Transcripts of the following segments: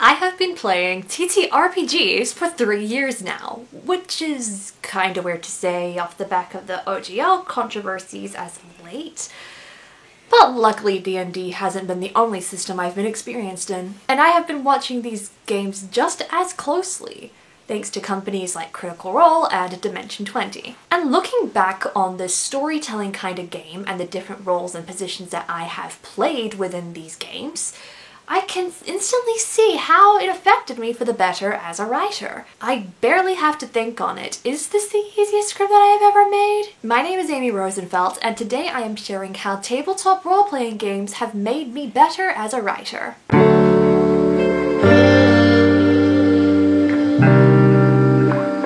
I have been playing TTRPGs for 3 years now, which is kinda weird to say off the back of the OGL controversies as of late. But luckily D&D hasn't been the only system I've been experienced in, and I have been watching these games just as closely, thanks to companies like Critical Role and Dimension 20. And looking back on this storytelling kind of game and the different roles and positions that I have played within these games, I can instantly see how it affected me for the better as a writer. I barely have to think on it. Is this the easiest script that I have ever made? My name is Amy Rosenfeld, and today I am sharing how tabletop role-playing games have made me better as a writer.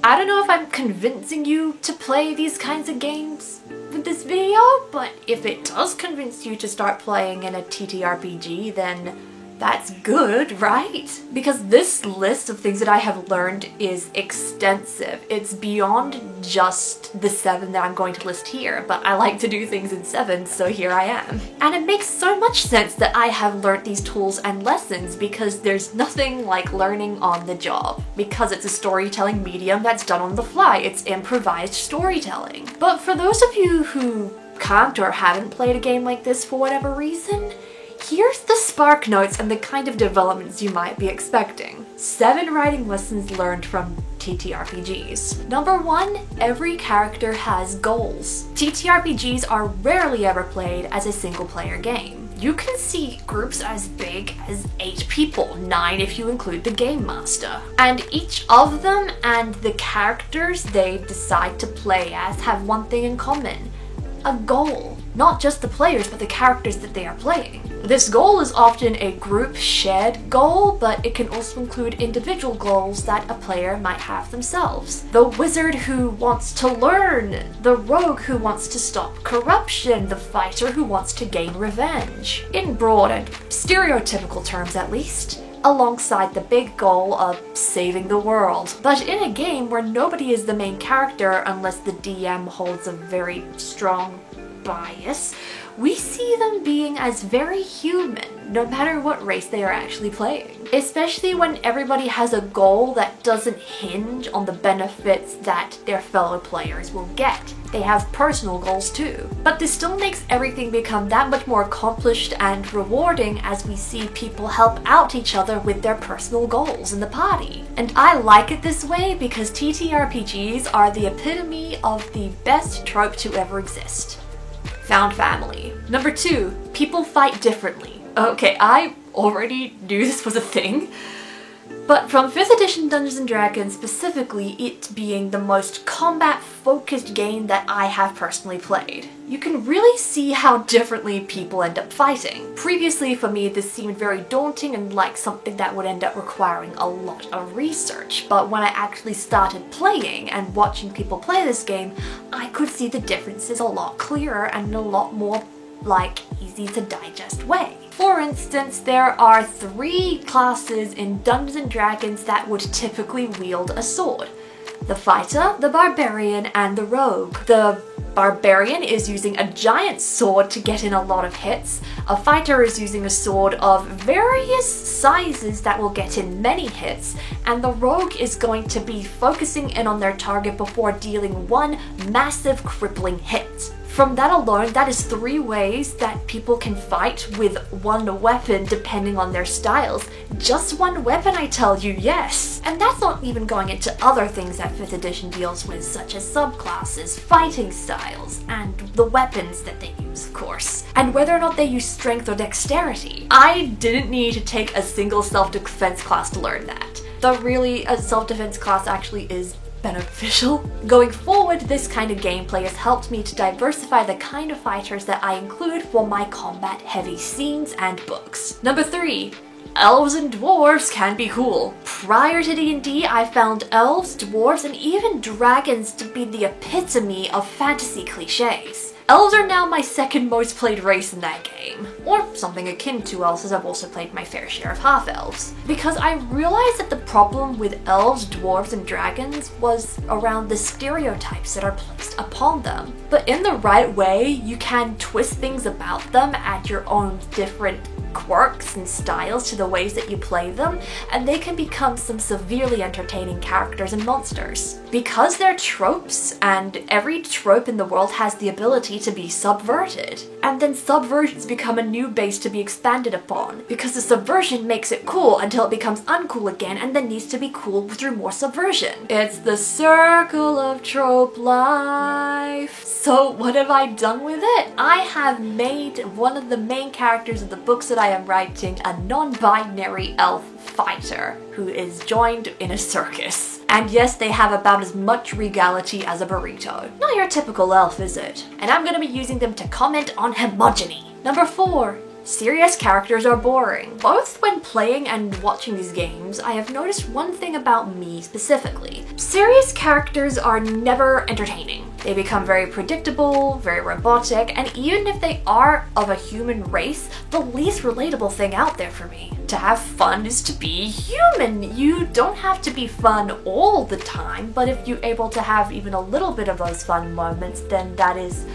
I don't know if I'm convincing you to play these kinds of games with this video, but if it does convince you to start playing in a TTRPG, then that's good, right? Because this list of things that I have learned is extensive. It's beyond just the 7 that I'm going to list here, but I like to do things in 7, so here I am. And it makes so much sense that I have learned these tools and lessons because there's nothing like learning on the job. Because it's a storytelling medium that's done on the fly. It's improvised storytelling. But for those of you who can't or haven't played a game like this for whatever reason, here's the spark notes and the kind of developments you might be expecting. 7 writing lessons learned from TTRPGs. Number 1, every character has goals. TTRPGs are rarely ever played as a single player game. You can see groups as big as 8 people, 9 if you include the game master. And each of them and the characters they decide to play as have one thing in common: a goal. Not just the players, but the characters that they are playing. This goal is often a group shared goal, but it can also include individual goals that a player might have themselves. The wizard who wants to learn, the rogue who wants to stop corruption, the fighter who wants to gain revenge. In broad and stereotypical terms at least, alongside the big goal of saving the world. But in a game where nobody is the main character unless the DM holds a very strong bias, we see them being as very human, no matter what race they are actually playing. Especially when everybody has a goal that doesn't hinge on the benefits that their fellow players will get. They have personal goals too. But this still makes everything become that much more accomplished and rewarding as we see people help out each other with their personal goals in the party. And I like it this way because TTRPGs are the epitome of the best trope to ever exist: found family. Number 2, people fight differently. Okay, I already knew this was a thing, but from 5th edition Dungeons & Dragons specifically, it being the most combat-focused game that I have personally played, you can really see how differently people end up fighting. Previously for me, this seemed very daunting and like something that would end up requiring a lot of research, but when I actually started playing and watching people play this game, I could see the differences a lot clearer and in a lot more easy to digest way. For instance, there are 3 classes in Dungeons & Dragons that would typically wield a sword: the fighter, the barbarian, and the rogue. The barbarian is using a giant sword to get in a lot of hits. A fighter is using a sword of various sizes that will get in many hits, and the rogue is going to be focusing in on their target before dealing one massive crippling hit. From that alone, that is 3 ways that people can fight with one weapon depending on their styles. Just one weapon, I tell you, yes! And that's not even going into other things that 5th edition deals with, such as subclasses, fighting styles, and the weapons that they use, of course. And whether or not they use strength or dexterity. I didn't need to take a single self-defense class to learn that. Though really, a self-defense class actually is beneficial. Going forward, this kind of gameplay has helped me to diversify the kind of fighters that I include for my combat-heavy scenes and books. Number 3, elves and dwarves can be cool. Prior to D&D, I found elves, dwarves, and even dragons to be the epitome of fantasy cliches. Elves are now my 2nd most played race in that game, or something akin to elves, as I've also played my fair share of half-elves. Because I realized that the problem with elves, dwarves, and dragons was around the stereotypes that are placed upon them. But in the right way, you can twist things about them, add your own different quirks and styles to the ways that you play them, and they can become some severely entertaining characters and monsters. Because they're tropes, and every trope in the world has the ability to be subverted. And then subversions become a new base to be expanded upon, because the subversion makes it cool until it becomes uncool again and then needs to be cool through more subversion. It's the circle of trope life. So what have I done with it? I have made one of the main characters of the books that I am writing a non-binary elf fighter who is joined in a circus. And yes, they have about as much regality as a burrito. Not your typical elf, is it? And I'm gonna be using them to comment on homogeny. Number 4. Serious characters are boring. Both when playing and watching these games, I have noticed one thing about me specifically. Serious characters are never entertaining. They become very predictable, very robotic, and even if they are of a human race, the least relatable thing out there for me. To have fun is to be human. You don't have to be fun all the time, but if you're able to have even a little bit of those fun moments, then that is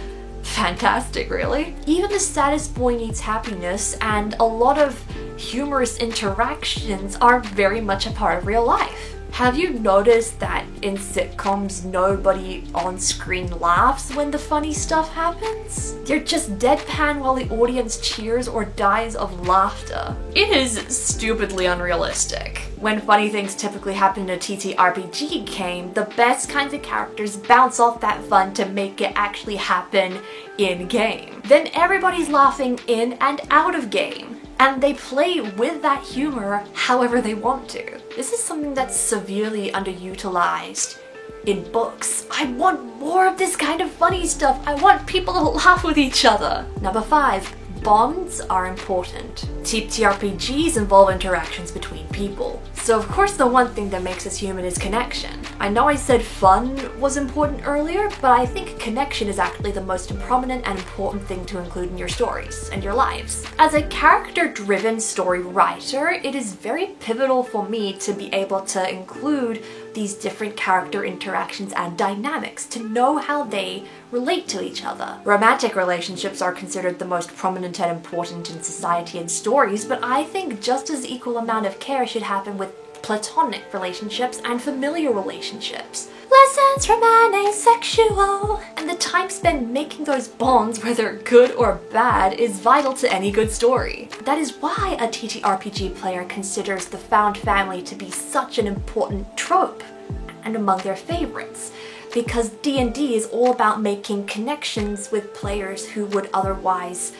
fantastic, really. Even the saddest boy needs happiness, and a lot of humorous interactions are very much a part of real life. Have you noticed that in sitcoms nobody on screen laughs when the funny stuff happens? They're just deadpan while the audience cheers or dies of laughter. It is stupidly unrealistic. When funny things typically happen in a TTRPG game, the best kinds of characters bounce off that fun to make it actually happen in-game. Then everybody's laughing in and out of game, and they play with that humor however they want to. This is something that's severely underutilized in books. I want more of this kind of funny stuff. I want people to laugh with each other. Number 5. Bonds are important. TTRPGs involve interactions between people. So of course the one thing that makes us human is connection. I know I said fun was important earlier, but I think connection is actually the most prominent and important thing to include in your stories and your lives. As a character-driven story writer, it is very pivotal for me to be able to include these different character interactions and dynamics to know how they relate to each other. Romantic relationships are considered the most prominent and important in society and stories, but I think just as equal amount of care should happen with platonic relationships and familiar relationships. Lessons from an asexual! And the time spent making those bonds, whether good or bad, is vital to any good story. That is why a TTRPG player considers the found family to be such an important trope and among their favorites. Because D&D is all about making connections with players who would otherwise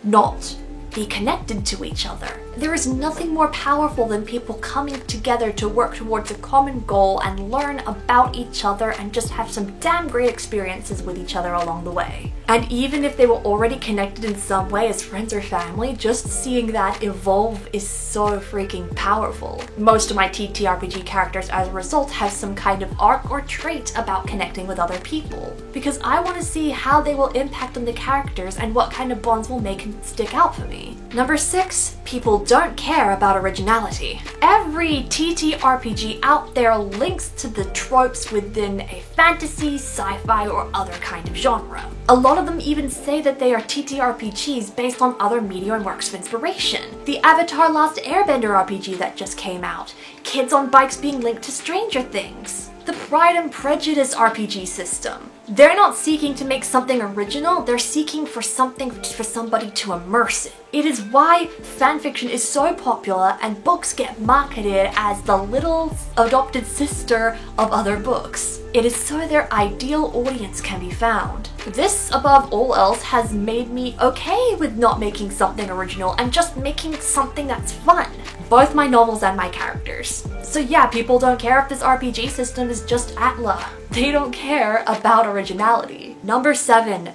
not be connected to each other. There is nothing more powerful than people coming together to work towards a common goal and learn about each other and just have some damn great experiences with each other along the way. And even if they were already connected in some way as friends or family, just seeing that evolve is so freaking powerful. Most of my TTRPG characters as a result have some kind of arc or trait about connecting with other people, because I want to see how they will impact on the characters and what kind of bonds will make them stick out for me. Number 6, people don't care about originality. Every TTRPG out there links to the tropes within a fantasy, sci-fi, or other kind of genre. A lot of them even say that they are TTRPGs based on other media and works of inspiration. The Avatar Last Airbender RPG that just came out, kids on bikes being linked to Stranger Things, the Pride and Prejudice RPG system. They're not seeking to make something original, they're seeking for something for somebody to immerse in. It is why fanfiction is so popular and books get marketed as the little adopted sister of other books. It is so their ideal audience can be found. This, above all else, has made me okay with not making something original and just making something that's fun. Both my novels and my characters. So yeah, people don't care if this RPG system is just Atla. They don't care about originality. Number 7.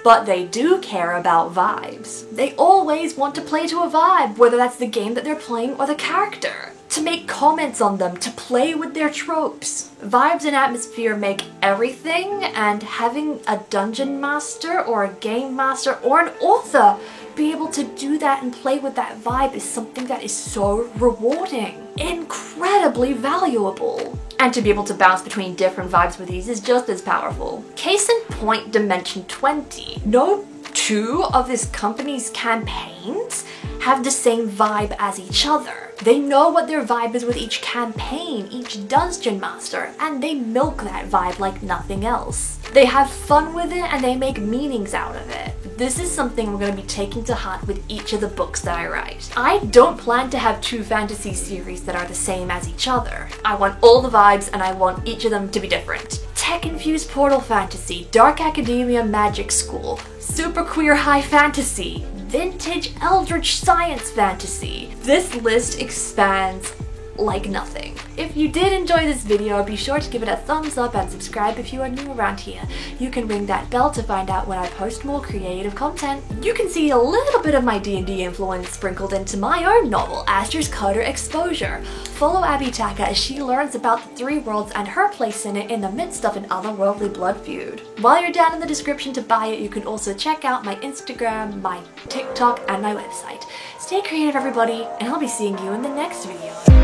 But they do care about vibes. They always want to play to a vibe, whether that's the game that they're playing or the character. To make comments on them, to play with their tropes. Vibes and atmosphere make everything, and having a dungeon master or a game master or an author be able to do that and play with that vibe is something that is so rewarding. Incredibly valuable. And to be able to bounce between different vibes with these is just as powerful. Case in point, Dimension 20. No 2 of this company's campaigns have the same vibe as each other. They know what their vibe is with each campaign, each dungeon master, and they milk that vibe like nothing else. They have fun with it and they make meanings out of it. This is something we're going to be taking to heart with each of the books that I write. I don't plan to have 2 fantasy series that are the same as each other. I want all the vibes and I want each of them to be different. Tech-infused portal fantasy, dark academia magic school, super queer high fantasy, vintage eldritch science fantasy. This list expands like nothing. If you did enjoy this video, be sure to give it a thumbs up and subscribe if you are new around here. You can ring that bell to find out when I post more creative content. You can see a little bit of my D&D influence sprinkled into my own novel, Aster's Cutter Exposure. Follow Abby Taka as she learns about the 3 worlds and her place in it in the midst of an otherworldly blood feud. While you're down in the description to buy it, you can also check out my Instagram, my TikTok, and my website. Stay creative, everybody, and I'll be seeing you in the next video.